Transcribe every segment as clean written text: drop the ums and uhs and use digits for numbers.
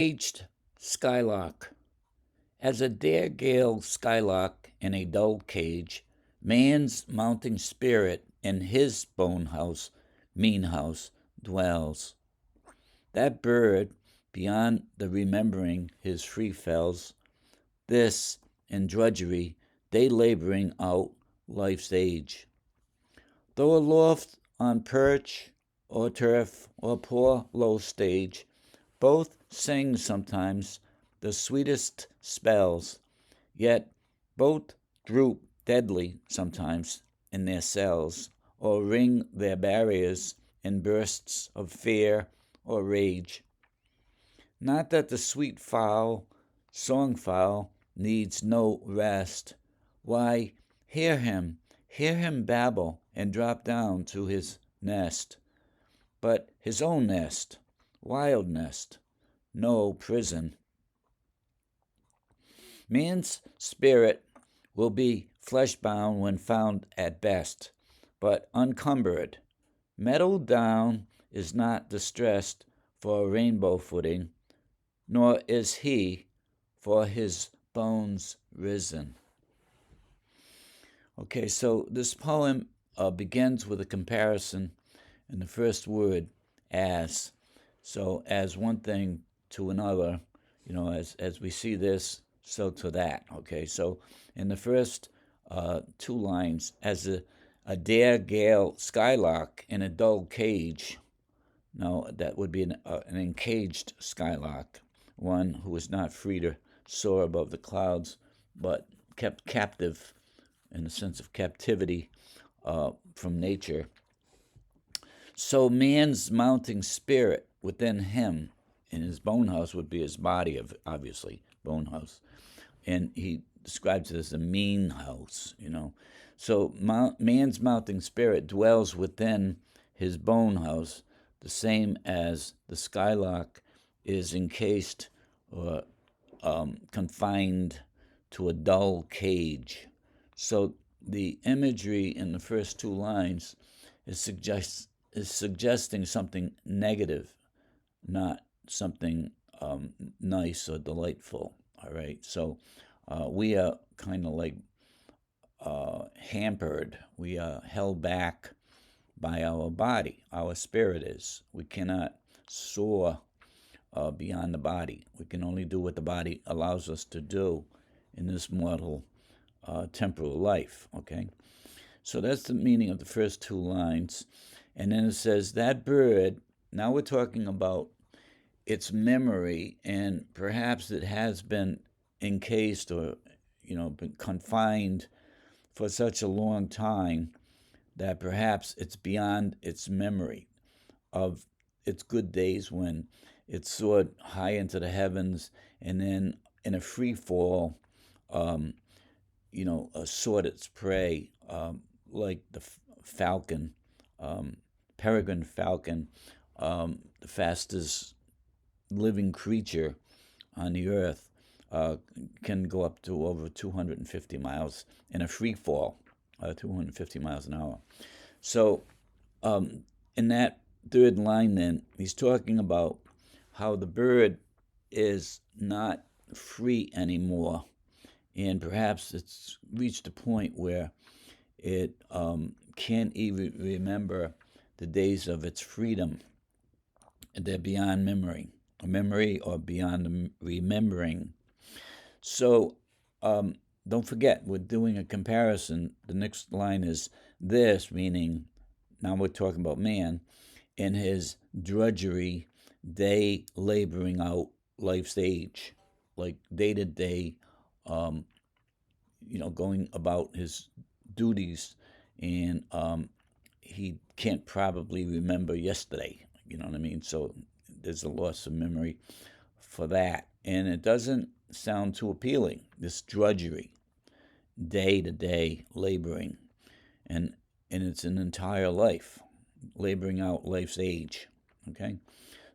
Caged Skylark. As a dare-gale skylark in a dull cage, man's mounting spirit in his bone house, mean house, dwells. That bird, beyond the remembering his free fells, this, in drudgery, they laboring out life's age. Though aloft on perch, or turf, or poor low stage, both sing sometimes the sweetest spells, yet both droop deadly sometimes in their cells, or ring their barriers in bursts of fear or rage. Not that the sweet fowl, song fowl, needs no rest. Why, hear him babble and drop down to his nest. But his own nest, wild nest, no prison. Man's spirit will be flesh-bound when found at best, but uncumbered. Metal down is not distressed for a rainbow footing, nor is he for his bones risen. Okay, so this poem begins with a comparison in the first word, as. So as one thing to another, as we see this, so to that. Okay, so in the first two lines, as a dare-gale skylark in a dull cage. Now, that would be an encaged skylark, one who is not free to soar above the clouds, but kept captive in the sense of captivity from nature. So man's mounting spirit within him, in his bone house would be his body, obviously, bone house. And he describes it as a mean house, So man's mounting spirit dwells within his bone house, the same as the skylark is encased or confined to a dull cage. So the imagery in the first two lines is suggesting something negative, not something nice or delightful. All right, so we are kind of like hampered. We are held back by our body. Our spirit is. We cannot soar beyond the body. We can only do what the body allows us to do in this mortal temporal life. Okay, so that's the meaning of the first two lines. And then it says, that bird, now we're talking about its memory, and perhaps it has been encased or, been confined for such a long time that perhaps it's beyond its memory of its good days when it soared high into the heavens and then in a free fall, sought its prey, like the falcon, peregrine falcon, the fastest living creature on the earth, can go up to over 250 miles in a free fall, 250 miles an hour. So in that third line then, he's talking about how the bird is not free anymore, and perhaps it's reached a point where it can't even remember the days of its freedom. They're beyond memory or beyond remembering. So don't forget, we're doing a comparison. The next line is this, meaning now we're talking about man in his drudgery, day laboring out life's age, like day to day, going about his duties, and he can't probably remember yesterday. You know what I mean? So there's a loss of memory for that. And it doesn't sound too appealing, this drudgery, day to day laboring. And it's an entire life, laboring out life's age. Okay?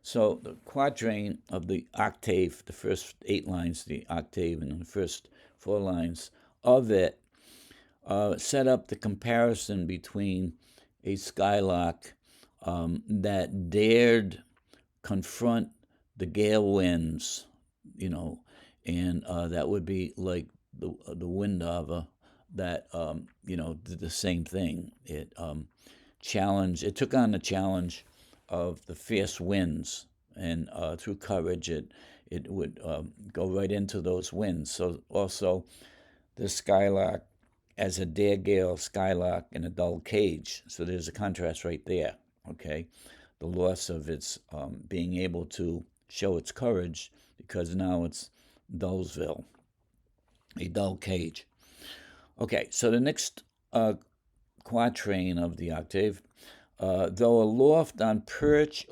So the quatrain of the octave, the first 8 lines, the octave, and the first 4 lines of it set up the comparison between a skylark that dared confront the gale winds, and that would be like the wind lava that did the same thing. It took on the challenge of the fierce winds, and through courage, it would go right into those winds. So also, the skylark as a dare gale skylark in a dull cage. So there's a contrast right there. Okay, the loss of its being able to show its courage because now it's Dullsville, a dull cage. Okay, so the next quatrain of the octave, though aloft on perch.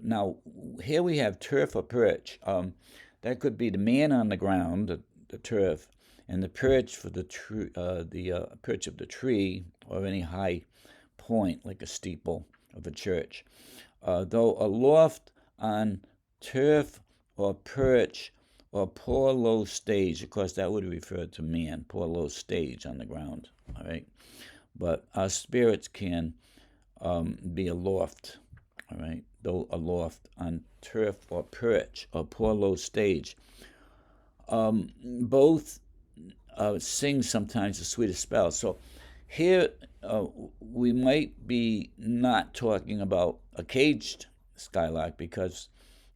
Now, here we have turf or perch. That could be the man on the ground, the turf, and the perch for the perch of the tree or any high point like a steeple of a church. Though aloft on turf or perch or poor low stage, of course that would refer to man, poor low stage on the ground, all right? But our spirits can be aloft, all right? Though aloft on turf or perch or poor low stage. Both sing sometimes the sweetest spell. So here we might be not talking about a caged skylark, because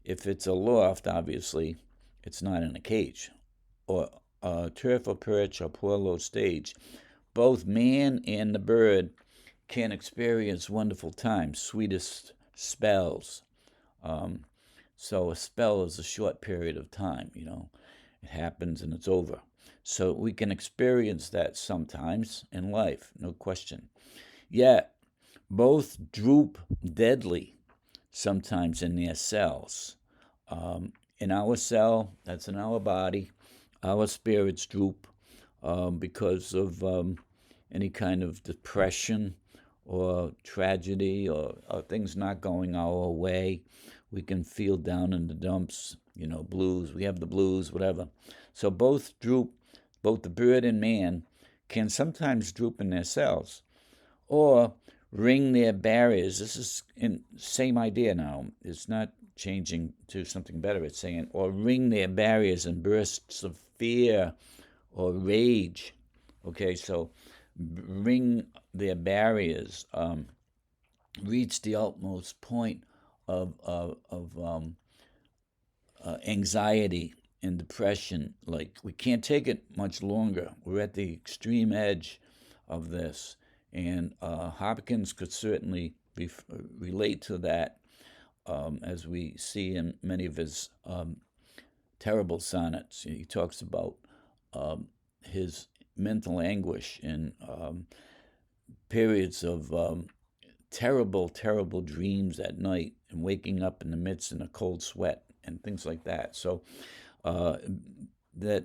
if it's aloft, obviously it's not in a cage. Or turf or perch or poor low stage. Both man and the bird can experience wonderful times, sweetest spells. So a spell is a short period of time, It happens and it's over. So we can experience that sometimes in life, no question. Yet, both droop deadly sometimes in their cells. In our cell, that's in our body, our spirits droop because of any kind of depression or tragedy or things not going our way. We can feel down in the dumps, blues. We have the blues, whatever. So both droop, both the bird and man can sometimes droop in their cells or ring their barriers. This is in same idea now. It's not changing to something better. It's saying, or ring their barriers in bursts of fear or rage. Okay, so ring their barriers, reach the utmost point of anxiety and depression. Like, we can't take it much longer. We're at the extreme edge of this. And Hopkins could certainly relate to that, as we see in many of his terrible sonnets. He talks about his mental anguish in periods of terrible, terrible dreams at night and waking up in the midst in a cold sweat and things like that. So that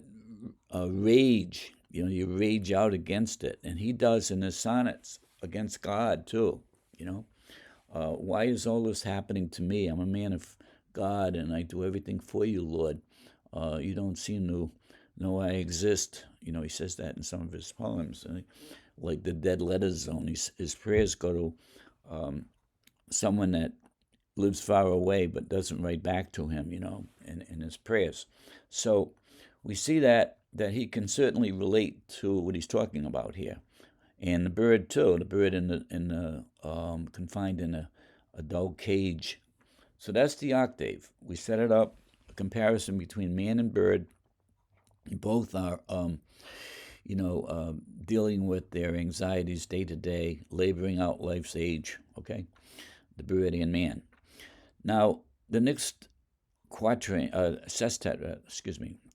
rage, you rage out against it. And he does in his sonnets against God too, why is all this happening to me? I'm a man of God and I do everything for you, Lord. You don't seem to know I exist. He says that in some of his poems. Like the dead letter zone, his prayers go to someone that lives far away but doesn't write back to him, in his prayers. So we see that he can certainly relate to what he's talking about here. And the bird too, the bird confined in a dull cage. So that's the octave. We set it up, a comparison between man and bird. Both are, dealing with their anxieties day to day, laboring out life's age, okay? The bird and man. Now, the next quatrain,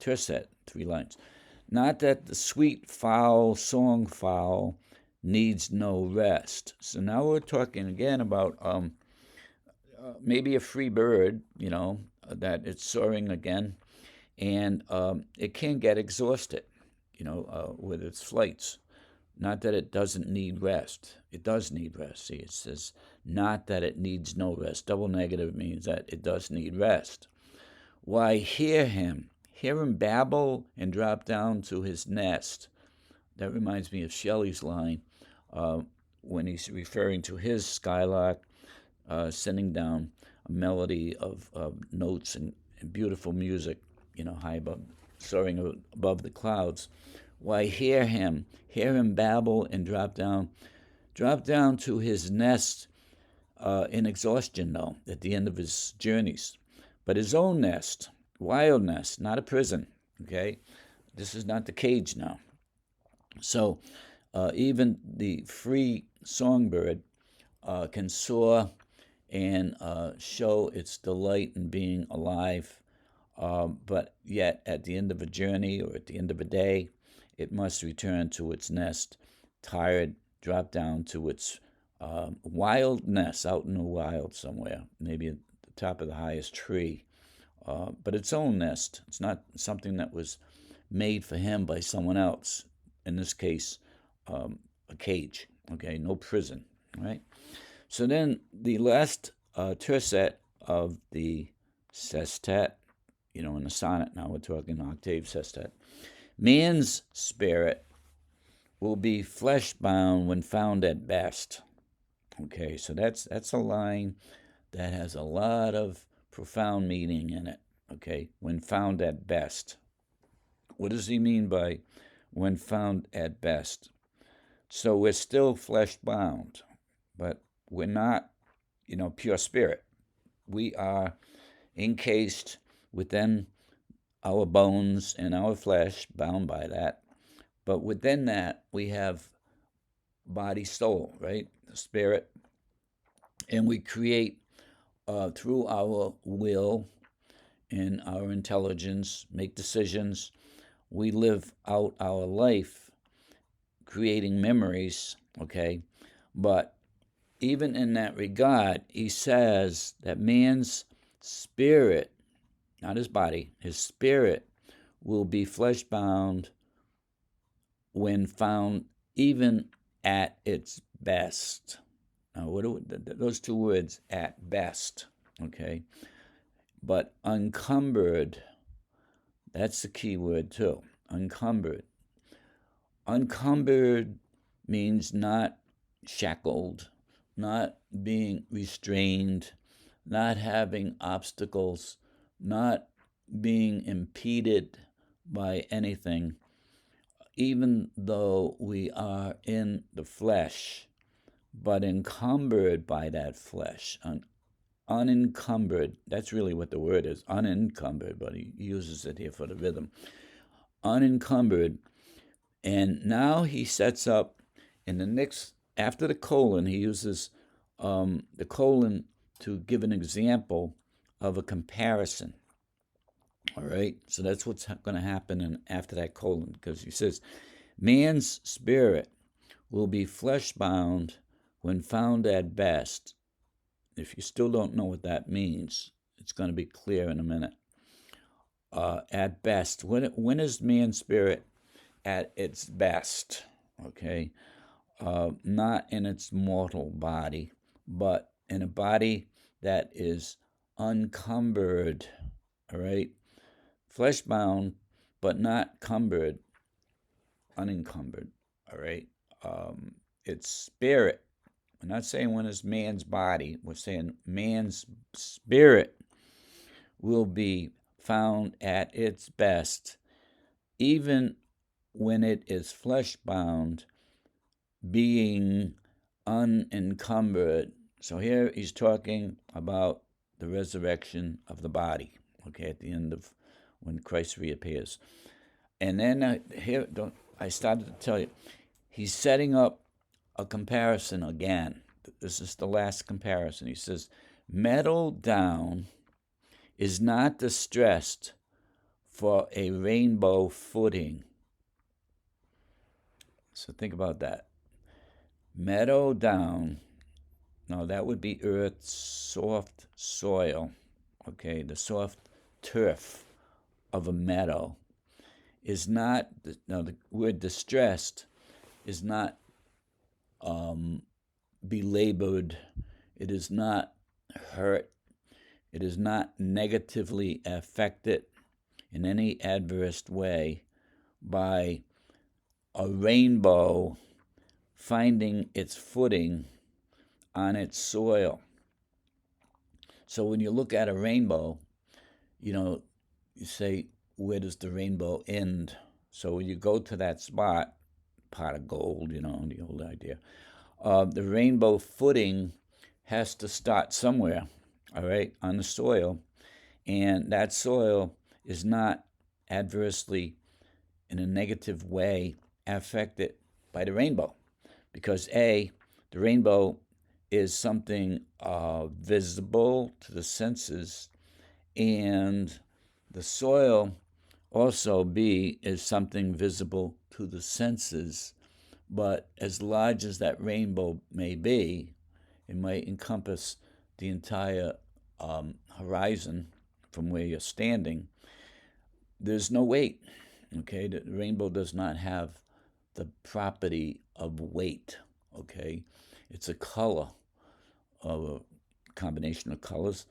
tercet, 3 lines. Not that the sweet fowl, song fowl, needs no rest. So now we're talking again about maybe a free bird, that it's soaring again, and it can get exhausted, with its flights. Not that it doesn't need rest. It does need rest. See, it says, not that it needs no rest. Double negative means that it does need rest. Why, hear him babble and drop down to his nest. That reminds me of Shelley's line when he's referring to his skylark sitting down a melody of notes and beautiful music, high above, soaring above the clouds. Why, hear him babble and drop down to his nest in exhaustion, though, at the end of his journeys. But his own nest, wild nest, not a prison, okay? This is not the cage now. So even the free songbird can soar and show its delight in being alive, but yet at the end of a journey or at the end of a day, it must return to its nest, tired, drop down to its wild nest out in the wild somewhere, maybe at the top of the highest tree, but its own nest. It's not something that was made for him by someone else. In this case, a cage, okay, no prison, right? So then the last tercet of the sestet, in the sonnet, now we're talking octave sestet. Man's spirit will be flesh-bound when found at best. Okay, so that's a line that has a lot of profound meaning in it. Okay, when found at best. What does he mean by when found at best? So we're still flesh-bound, but we're not, pure spirit. We are encased within our bones and our flesh, bound by that. But within that, we have body, soul, right? Spirit. And we create through our will and our intelligence, make decisions. We live out our life creating memories, okay? But even in that regard, he says that man's spirit, not his body, his spirit will be flesh-bound when found even at its best. Now, what are those two words, at best, okay? But uncumbered, that's the key word too, uncumbered. Uncumbered means not shackled, not being restrained, not having obstacles, not being impeded by anything, even though we are in the flesh, but encumbered by that flesh, unencumbered. That's really what the word is, unencumbered, but he uses it here for the rhythm. Unencumbered. And now he sets up in the next, after the colon, he uses the colon to give an example of a comparison. All right, so that's what's going to happen after that colon, because he says, man's spirit will be flesh-bound when found at best. If you still don't know what that means, it's going to be clear in a minute. At best, when is man's spirit at its best? Okay, not in its mortal body, but in a body that is uncumbered. All right, flesh-bound, but not cumbered, unencumbered. All right, it's spirit. We're not saying when it's man's body. We're saying man's spirit will be found at its best, even when it is flesh-bound, being unencumbered. So here he's talking about the resurrection of the body, okay, at the end of when Christ reappears. And then I started to tell you, he's setting up a comparison again. This is the last comparison. He says, metal down is not distressed for a rainbow footing. So think about that. Meadow down, now that would be earth's soft soil, okay, the soft turf of a meadow is not, now the word distressed is not belabored, it is not hurt, it is not negatively affected in any adverse way by a rainbow finding its footing on its soil. So when you look at a rainbow, you know, you say, where does the rainbow end? So when you go to that spot, pot of gold, the old idea, the rainbow footing has to start somewhere, all right, on the soil. And that soil is not adversely, in a negative way, affected by the rainbow. Because A, the rainbow is something visible to the senses, and the soil also, B, is something visible to the senses. But as large as that rainbow may be, it might encompass the entire horizon from where you're standing. There's no weight. Okay, the rainbow does not have the property of weight. Okay, it's a color, of a combination of colors,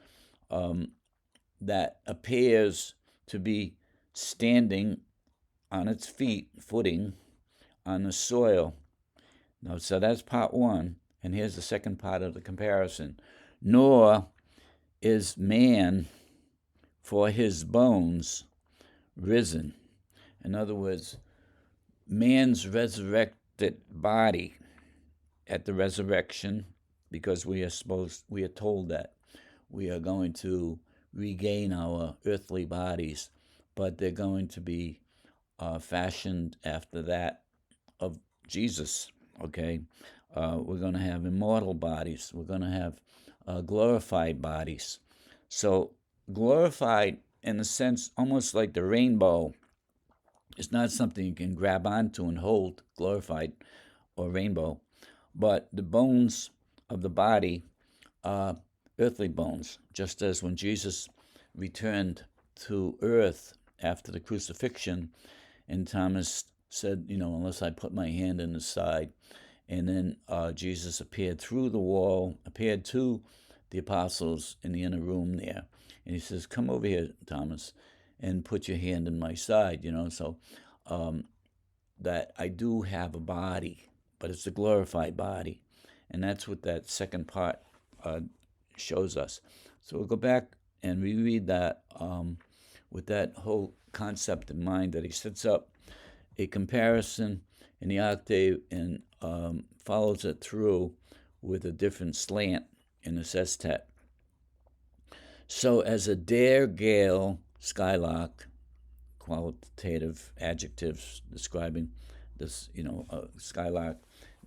that appears to be standing on its footing on the soil. Now, so that's part one, and here's the second part of the comparison. Nor is man for his bones risen. In other words, man's resurrected body at the resurrection, because we are told that we are going to regain our earthly bodies, but they're going to be fashioned after that of Jesus. Okay, we're going to have immortal bodies. We're going to have glorified bodies. So glorified, in a sense, almost like the rainbow, is not something you can grab onto and hold, glorified or rainbow, but the bones of the body are earthly bones, just as when Jesus returned to earth after the crucifixion, and Thomas said, unless I put my hand in the side. And then Jesus appeared through the wall, appeared to the apostles in the inner room there. And he says, come over here, Thomas, and put your hand in my side, So that I do have a body, but it's a glorified body. And that's what that second part shows us. So we'll go back and reread that with that whole concept in mind, that he sets up a comparison in the octave and follows it through with a different slant in the sestet. So as a dare gale skylark, qualitative adjectives describing this, skylark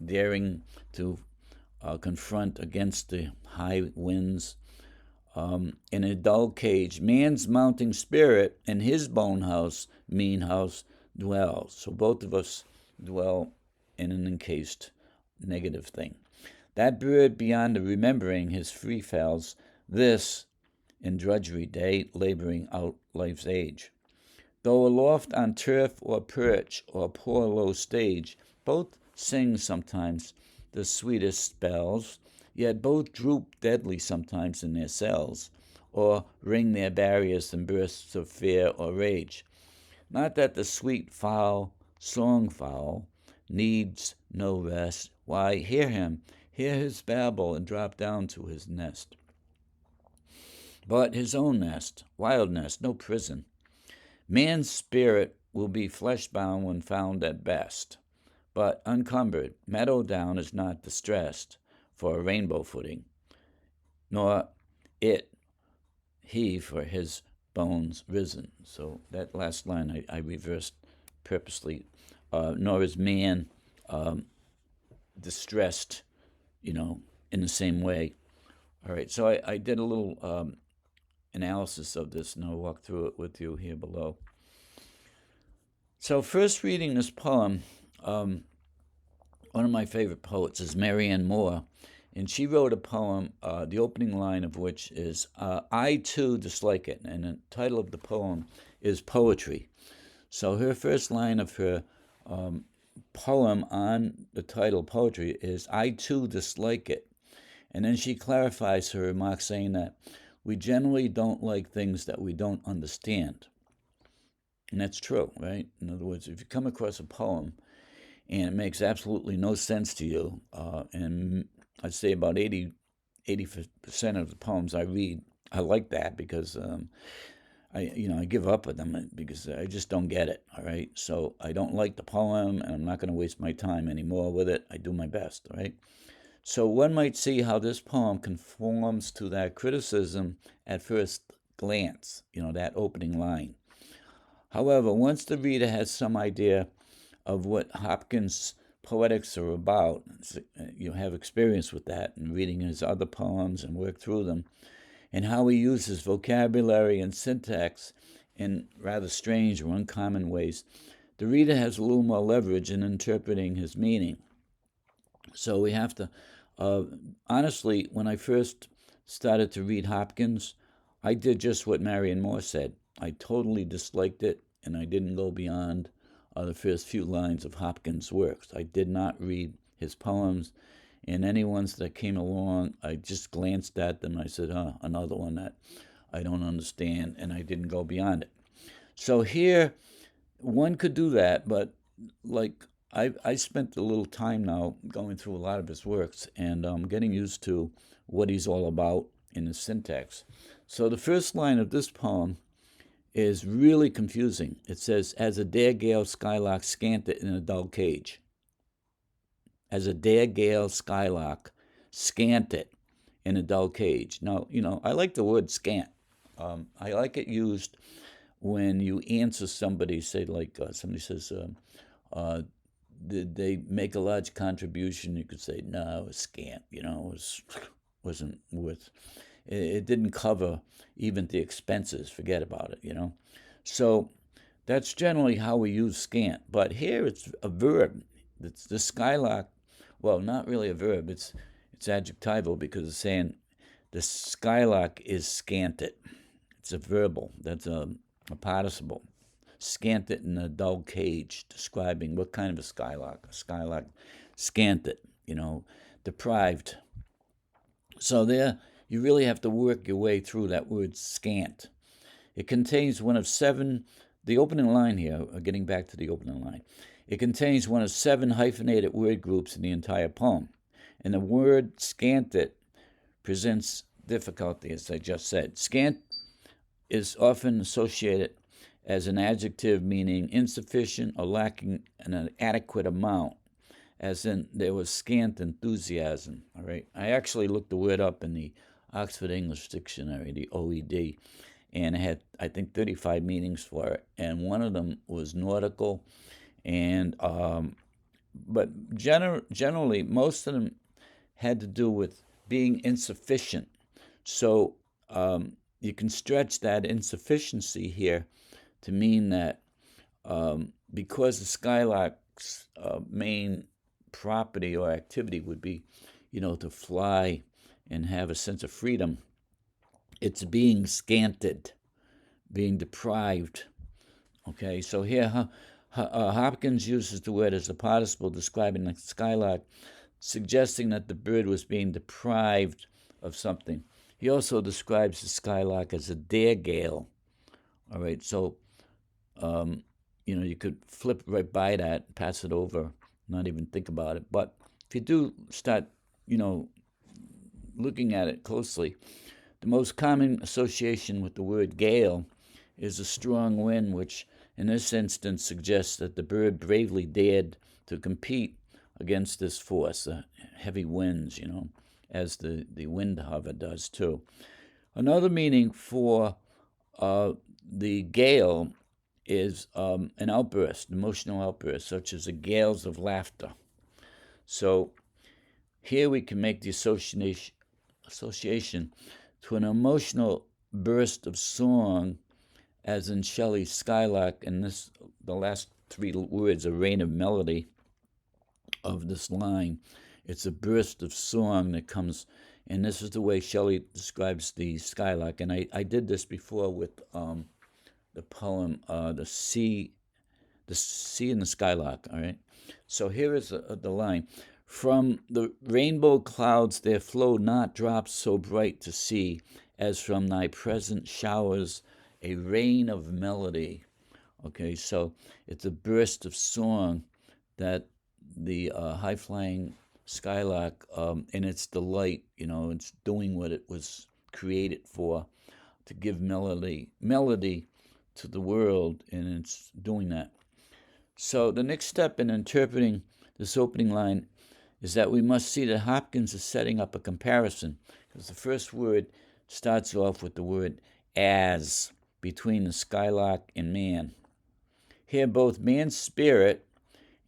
daring to confront against the high winds, in a dull cage, man's mounting spirit in his bone house, mean house, dwells. So both of us dwell in an encased negative thing. That bird beyond the remembering his free fells, this in drudgery day, laboring out life's age. Though aloft on turf or perch or poor low stage, both sing sometimes the sweetest spells, yet both droop deadly sometimes in their cells, or ring their barriers in bursts of fear or rage. Not that the sweet fowl, song fowl, needs no rest. Why, hear him, hear his babble, and drop down to his nest. But his own nest, wild nest, no prison. Man's spirit will be flesh-bound when found at best, but uncumbered, meadow down is not distressed for a rainbow footing, nor he for his bones risen. So that last line I reversed purposely. Nor is man distressed, in the same way. All right, so I did a little analysis of this, and I'll walk through it with you here below. So first reading this poem, one of my favorite poets is Marianne Moore, and she wrote a poem, the opening line of which is, I too dislike it, and the title of the poem is Poetry. So her first line of her poem on the title Poetry is, I too dislike it. And then she clarifies her remarks, saying that we generally don't like things that we don't understand. And that's true, right? In other words, if you come across a poem and it makes absolutely no sense to you, and I'd say about 80% of the poems I read I like that because I give up with them because I just don't get it. All right, so I don't like the poem, and I'm not going to waste my time anymore with it. I do my best. All right. So one might see how this poem conforms to that criticism at first glance. That opening line. However, once the reader has some idea of what Hopkins' poetics are about, you have experience with that and reading his other poems and work through them, and how he uses vocabulary and syntax in rather strange or uncommon ways, the reader has a little more leverage in interpreting his meaning. So we have to, honestly, when I first started to read Hopkins, I did just what Marion Moore said. I totally disliked it, and I didn't go beyond the first few lines of Hopkins' works. I did not read his poems, and any ones that came along, I just glanced at them. I said, another one that I don't understand, and I didn't go beyond it. So here, one could do that, but like I spent a little time now going through a lot of his works and getting used to what he's all about in his syntax. So the first line of this poem is really confusing. It says, as a dare gale skylark scanted in a dull cage. As a dare gale skylark scanted in a dull cage. Now, I like the word scant. I like it used when you answer somebody, say like somebody says, did they make a large contribution? You could say, no, it was scant, wasn't worth, it didn't cover even the expenses, forget about it. So that's generally how we use scant. But here it's a verb. It's the skylark, well, not really a verb, it's adjectival because it's saying the skylark is scanted. It's a verbal, that's a participle. Scanted in a dull cage, describing what kind of a skylark. A skylark scanted, deprived. So there, you really have to work your way through that word scant. It contains one of seven, the opening line here, getting back to the opening line, it contains one of seven hyphenated word groups in the entire poem. And the word scanted presents difficulty, as I just said. Scant is often associated as an adjective meaning insufficient or lacking an adequate amount, as in there was scant enthusiasm. All right, I actually looked the word up in the Oxford English Dictionary, the OED, and it had, I think, 35 meanings for it, and one of them was nautical, and but generally most of them had to do with being insufficient. So you can stretch that insufficiency here to mean that because the skylark's main property or activity would be, to fly and have a sense of freedom, it's being scanted, being deprived. Okay, so here Hopkins uses the word as a participle describing the skylark, suggesting that the bird was being deprived of something. He also describes the skylark as a dare gale. All right, so you could flip right by that, pass it over, not even think about it. But if you do start, looking at it closely, the most common association with the word gale is a strong wind, which in this instance suggests that the bird bravely dared to compete against this force, the heavy winds, as the wind hover does too. Another meaning for the gale is an outburst, emotional outburst, such as the gales of laughter. So here we can make the association to an emotional burst of song, as in Shelley's Skylark, and the last three words, a rain of melody of this line. It's a burst of song that comes, and this is the way Shelley describes the skylark. And I did this before with the poem, the sea and the skylark. All right. So here is the line: from the rainbow clouds there flow not drops so bright to see, as from thy present showers a rain of melody. Okay, so it's a burst of song that the high-flying skylark, in its delight, it's doing what it was created for, to give melody to the world, and it's doing that. So the next step in interpreting this opening line is that we must see that Hopkins is setting up a comparison, because the first word starts off with the word as, between the skylark and man. Here both man's spirit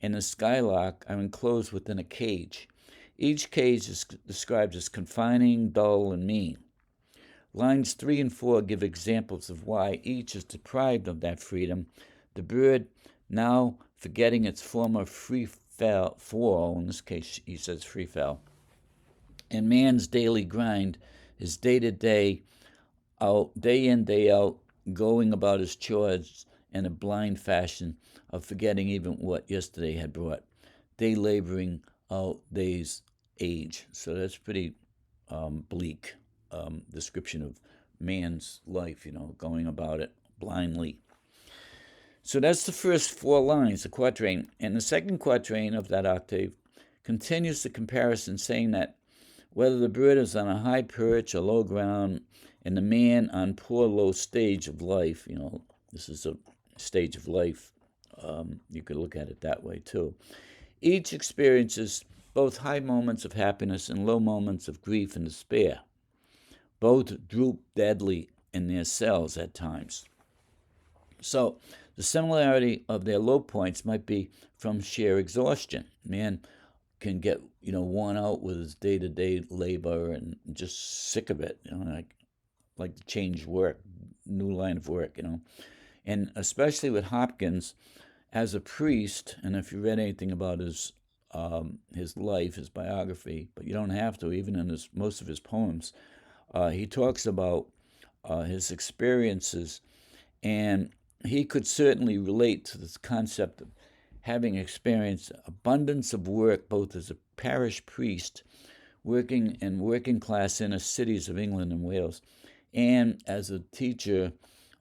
and the skylark are enclosed within a cage. Each cage is described as confining, dull, and mean. Lines 3 and 4 give examples of why each is deprived of that freedom. The bird, now forgetting its former free fall, in this case he says free fall, and man's daily grind, his day-to-day, out, day in, day out, going about his chores in a blind fashion of forgetting even what yesterday had brought. Day laboring out day's age. So that's pretty bleak description of man's life, going about it blindly. So that's the first 4 lines, the quatrain. And the second quatrain of that octave continues the comparison, saying that whether the bird is on a high perch or low ground, and the man on poor low stage of life, this is a stage of life. You could look at it that way too. Each experiences both high moments of happiness and low moments of grief and despair. Both droop deadly in their cells at times. So the similarity of their low points might be from sheer exhaustion. Man can get, worn out with his day-to-day labor and just sick of it, like to change work, new line of work, And especially with Hopkins, as a priest, and if you read anything about his life, his biography, but you don't have to, even in most of his poems, he talks about his experiences, and he could certainly relate to this concept of having experienced abundance of work, both as a parish priest, working in working class inner cities of England and Wales, and as a teacher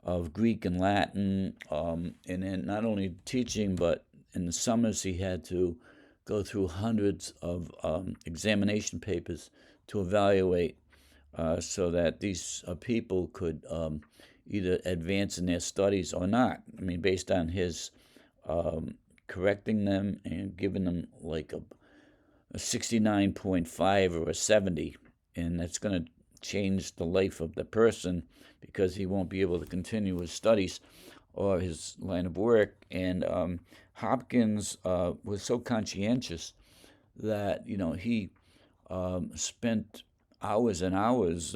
of Greek and Latin, and then not only teaching, but in the summers he had to go through hundreds of examination papers to evaluate so that these people could either advance in their studies or not. I mean, based on his correcting them and giving them like a 69.5 or a 70, and that's going to change the life of the person because he won't be able to continue his studies or his line of work. And Hopkins was so conscientious that, he spent hours and hours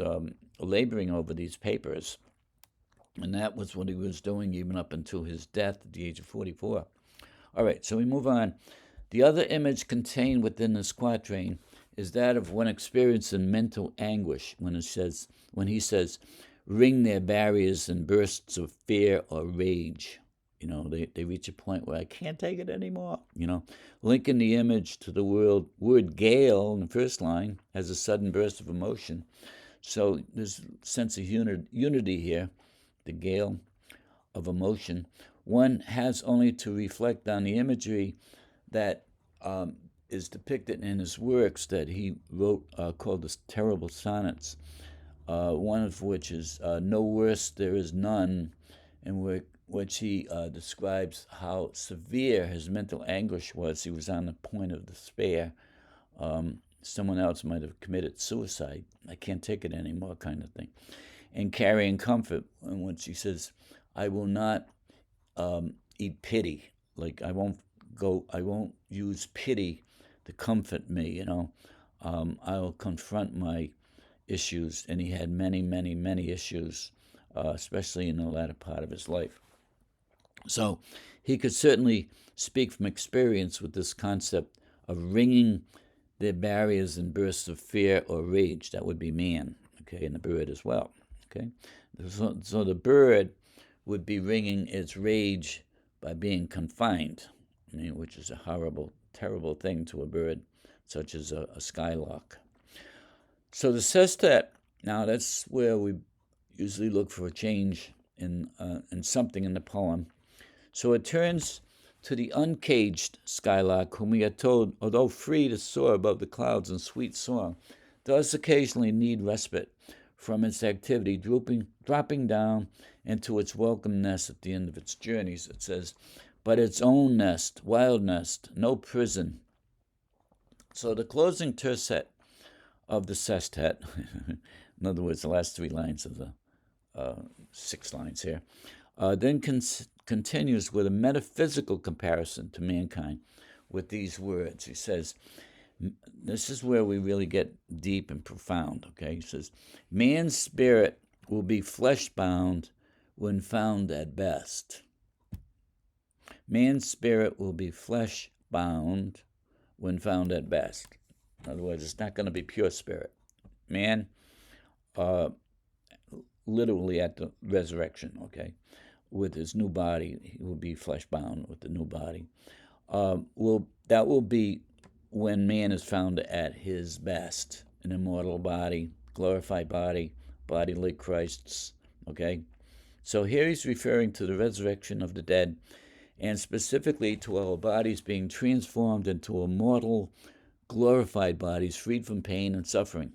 laboring over these papers. And that was what he was doing even up until his death at the age of 44. All right, so we move on. The other image contained within this quatrain is that of one experiencing mental anguish when he says, ring their barriers in bursts of fear or rage. They reach a point where I can't take it anymore. Linking the image to the word gale in the first line as a sudden burst of emotion. So there's a sense of unity here, the gale of emotion. One has only to reflect on the imagery that is depicted in his works that he wrote called the Terrible Sonnets, one of which is No Worse There Is None, in which he describes how severe his mental anguish was. He was on the point of despair. Someone else might have committed suicide. I can't take it anymore, kind of thing. And carrying comfort, in which he says, I will not eat pity. Like I won't use pity to comfort me. I'll confront my issues, and he had many, many, many issues, especially in the latter part of his life. So he could certainly speak from experience with this concept of ringing their barriers in bursts of fear or rage. That would be man, okay, and the bird as well, okay? So the bird would be ringing its rage by being confined, which is a horrible, terrible thing to a bird such as a skylark. So the sestet, now that's where we usually look for a change in something in the poem. So it turns to the uncaged skylark, whom we are told, although free to soar above the clouds in sweet song, does occasionally need respite from its activity, dropping down into its welcome nest at the end of its journeys. It says, but its own nest, wild nest, no prison. So the closing tercet of the sestet, in other words, the last 3 lines of the 6 lines here, then continues with a metaphysical comparison to mankind with these words. He says, this is where we really get deep and profound, okay? He says, man's spirit will be flesh-bound when found at best. Man's spirit will be flesh-bound when found at best. In other words, it's not going to be pure spirit. Man, literally at the resurrection, okay, with his new body, he will be flesh-bound with the new body. That will be when man is found at his best, an immortal body, glorified body like Christ's, okay? So here he's referring to the resurrection of the dead, and specifically to our bodies being transformed into immortal, glorified bodies, freed from pain and suffering.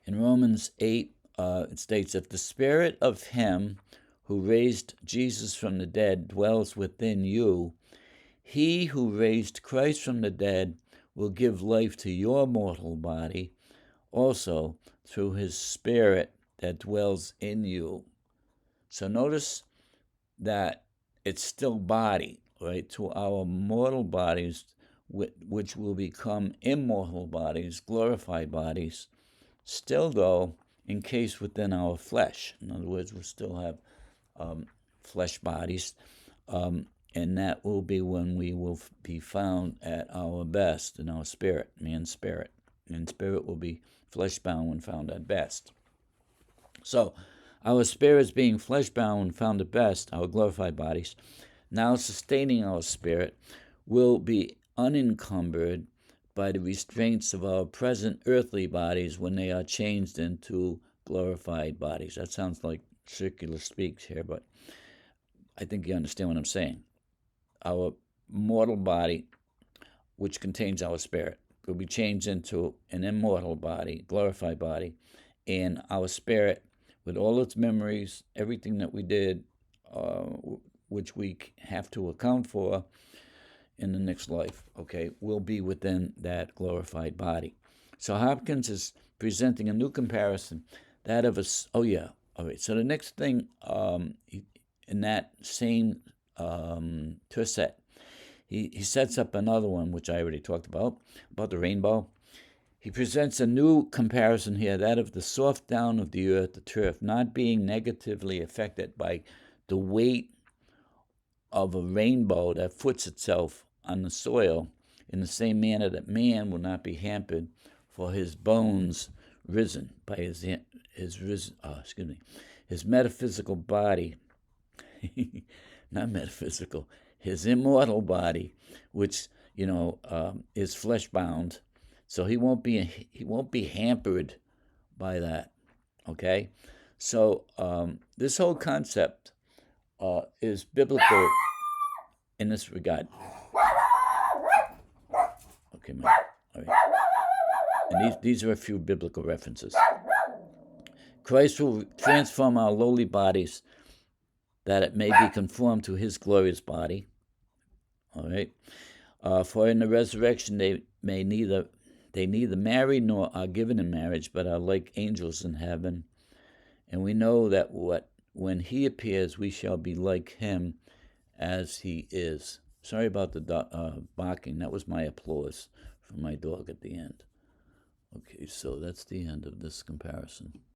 In Romans 8, it states, if the spirit of him who raised Jesus from the dead dwells within you, he who raised Christ from the dead will give life to your mortal body also through his spirit that dwells in you. So notice that it's still body, right? To our mortal bodies, which will become immortal bodies, glorified bodies, still though encased within our flesh. In other words, we'll still have flesh bodies, and that will be when we will be found at our best in our spirit, man's spirit. And spirit will be flesh-bound when found at best. So, our spirits being flesh-bound when found at best, our glorified bodies, now sustaining our spirit, will be unencumbered by the restraints of our present earthly bodies when they are changed into glorified bodies. That sounds like circular speaks here, but I think you understand what I'm saying. Our mortal body, which contains our spirit, will be changed into an immortal body, glorified body, and our spirit, with all its memories, everything that we did, which we have to account for in the next life, okay, will be within that glorified body. So Hopkins is presenting a new comparison, that of us. Oh yeah, all right. So the next thing in that same tercet, he sets up another one, which I already talked about the rainbow. He presents a new comparison here, that of the soft down of the earth, the turf, not being negatively affected by the weight of a rainbow that foots itself on the soil, in the same manner that man will not be hampered for his bones risen by his metaphysical body, not metaphysical, his immortal body, which is flesh bound. So he won't be hampered by that. Okay, so this whole concept is biblical in this regard. Okay, man. All right. And these are a few biblical references. Christ will transform our lowly bodies that it may be conformed to his glorious body. All right. For in the resurrection they neither marry nor are given in marriage, but are like angels in heaven. And we know that when he appears, we shall be like him as he is. Sorry about the barking. That was my applause from my dog at the end. Okay, so that's the end of this comparison.